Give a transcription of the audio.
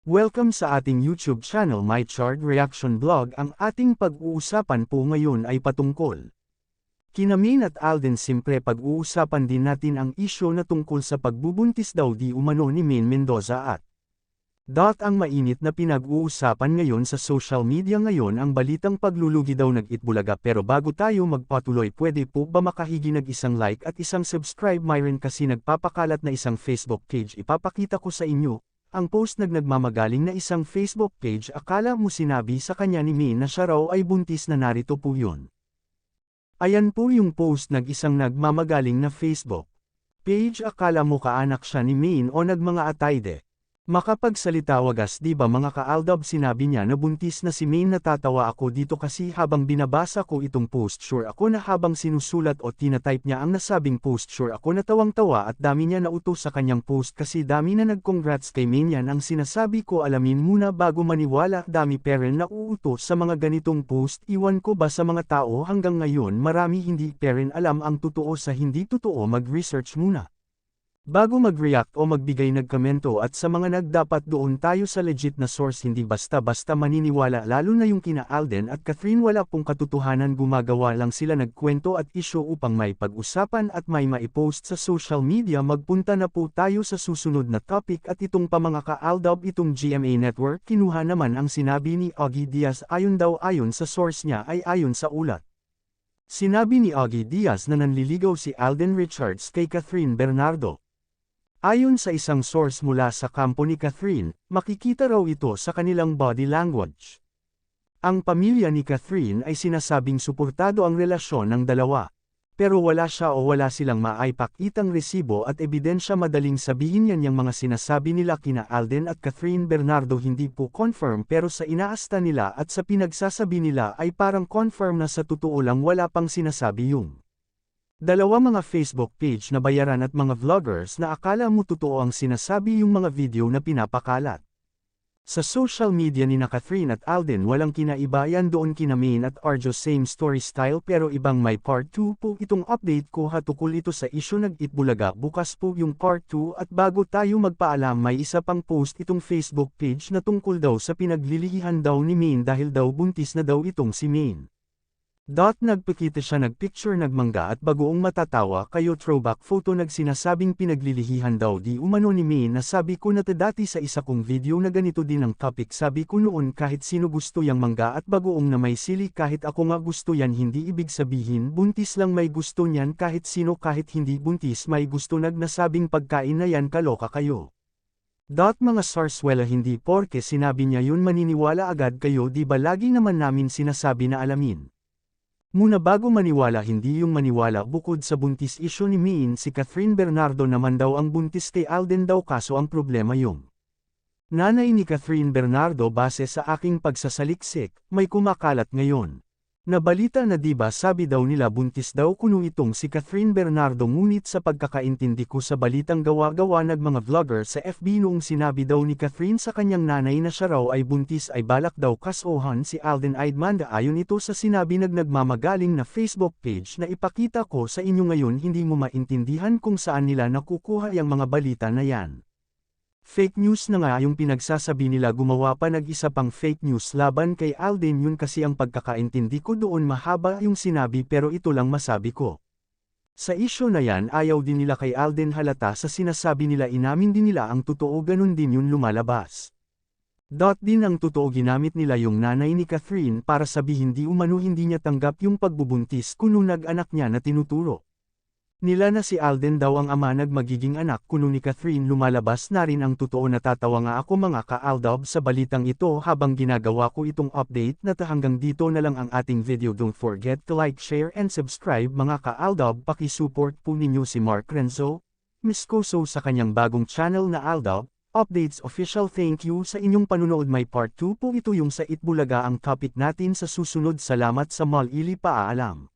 Welcome sa ating YouTube channel My Chart Reaction Vlog. Ang ating pag-uusapan po ngayon ay patungkol kina Maine at Alden. Siyempre pag-uusapan din natin ang isyu na tungkol sa pagbubuntis daw di umano ni Maine Mendoza at ang mainit na pinag-uusapan ngayon sa social media ngayon ang balitang paglulugi daw nag-Itbulaga. Pero bago tayo magpatuloy, pwede po ba makahigi ng isang like at isang subscribe? Mayroon kasi nagpapakalat na isang Facebook page. Ipapakita ko sa inyo ang post nagmamagaling na isang Facebook page. Akala mo sinabi sa kanya ni Maine na siya raw ay buntis na. Narito po yun. Ayan po yung post ng isang nagmamagaling na Facebook page. Akala mo kaanak siya ni Maine o nagmanga atayde. Makapagsalita wagas, di ba mga ka-Aldab? Sinabi niya na buntis na si Maine. Natatawa ako dito kasi habang binabasa ko itong post, sure ako na habang sinusulat o tinatype niya ang nasabing post, sure ako na tawang-tawa at dami niya nautos sa kanyang post kasi dami na nag-congrats kay Maine. Yan ang sinasabi ko, alamin muna bago maniwala. Dami parent na uutos sa mga ganitong post. Iwan ko ba sa mga tao hanggang ngayon marami hindi parent alam ang totoo sa hindi totoo. Mag-research muna bago mag-react o magbigay nagkomento, at sa mga dapat doon tayo sa legit na source, hindi basta-basta maniniwala. Lalo na yung kina Alden at Catherine, wala pong katotohanan, gumagawa lang sila nagkwento at issue upang may pag-usapan at may maipost sa social media. Magpunta na po tayo sa susunod na topic at itong pa mga ka-Aldab, itong GMA Network kinuha naman ang sinabi ni Ogie Diaz. Ayon sa source niya ay ayon sa ulat. Sinabi ni Ogie Diaz na nanliligaw si Alden Richards kay Catherine Bernardo. Ayon sa isang source mula sa kampo ni Catherine, makikita raw ito sa kanilang body language. Ang pamilya ni Catherine ay sinasabing suportado ang relasyon ng dalawa. Pero wala siya o wala silang maipakitang resibo at ebidensya. Madaling sabihin yan yung mga sinasabi nila kina Alden at Catherine Bernardo hindi po confirm, pero sa inaasta nila at sa pinagsasabi nila ay parang confirm na. Sa totoo lang wala pang sinasabi yung dalawa mga Facebook page na bayaran at mga vloggers na akala mo totoo ang sinasabi yung mga video na pinapakalat sa social media ni na Catherine at Alden. Walang kinaiba yan doon kina Maine at Arjo, same story style pero ibang. May part 2 po itong update ko hatukol ito sa issue nag-Itbulaga. Bukas po yung part 2 at bago tayo magpaalam, may isa pang post itong Facebook page na tungkol daw sa pinaglilihihan daw ni Maine dahil daw buntis na daw itong si Maine. Nagpakita siya nagpicture nagmangga at bagoong matatawa kayo throwback photo nagsinasabing pinaglilihihan daw di umano ni Maine. Na sabi ko na dati sa isa kong video na ganito din ang topic, sabi ko noon kahit sino gusto yang mangga at bagoong na may sili, kahit ako nga gusto yan, hindi ibig sabihin buntis lang may gusto niyan, kahit sino kahit hindi buntis may gusto. Nagsabing pagkain na yan, kaloka kayo. Mga sarswela, hindi porke sinabi niya yun maniniwala agad kayo, di ba lagi naman namin sinasabi na alamin muna bago maniwala. Hindi yung maniwala. Bukod sa buntis issue ni Maine, si Catherine Bernardo naman daw ang buntis kay Alden daw, kaso ang problema yung nanay ni Catherine Bernardo. Base sa aking pagsasaliksik, may kumakalat ngayon na balita na diba sabi daw nila buntis daw kuno itong si Catherine Bernardo, ngunit sa pagkakaintindi ko sa balitang gawa-gawa ng mga vlogger sa FB, noong sinabi daw ni Catherine sa kanyang nanay na siya raw ay buntis ay balak daw kasohan si Alden Aidmanda. Ayon ito sa sinabi nagmamagaling na Facebook page na ipakita ko sa inyo ngayon. Hindi mo maintindihan kung saan nila nakukuha yung mga balita na yan. Fake news na nga yung pinagsasabi nila. Gumawa pa nag-isa pang fake news laban kay Alden. Yun kasi ang pagkakaintindi ko doon. Mahaba yung sinabi pero ito lang masabi ko. Sa issue na yan, ayaw din nila kay Alden, halata sa sinasabi nila. Inamin din nila ang totoo, ganun din yun lumalabas. Din ang totoo, ginamit nila yung nanay ni Catherine para sabihin di umano hindi niya tanggap yung pagbubuntis kuno nag-anak niya na tinuturo nila na si Alden daw ang ama magiging anak kuno ni Catherine. Lumalabas na rin ang totoo. Natatawa nga ako mga ka-Aldab sa balitang ito habang ginagawa ko itong update na hanggang dito na lang ang ating video. Don't forget to like, share and subscribe mga ka-Aldab. Pakisupport po ninyo si Mark Renzo Miscoso sa kanyang bagong channel na Aldab Updates Official. Thank you sa inyong panunood. May part 2 po ito yung sa Itbulaga ang topic natin sa susunod. Salamat sa muli, paalam.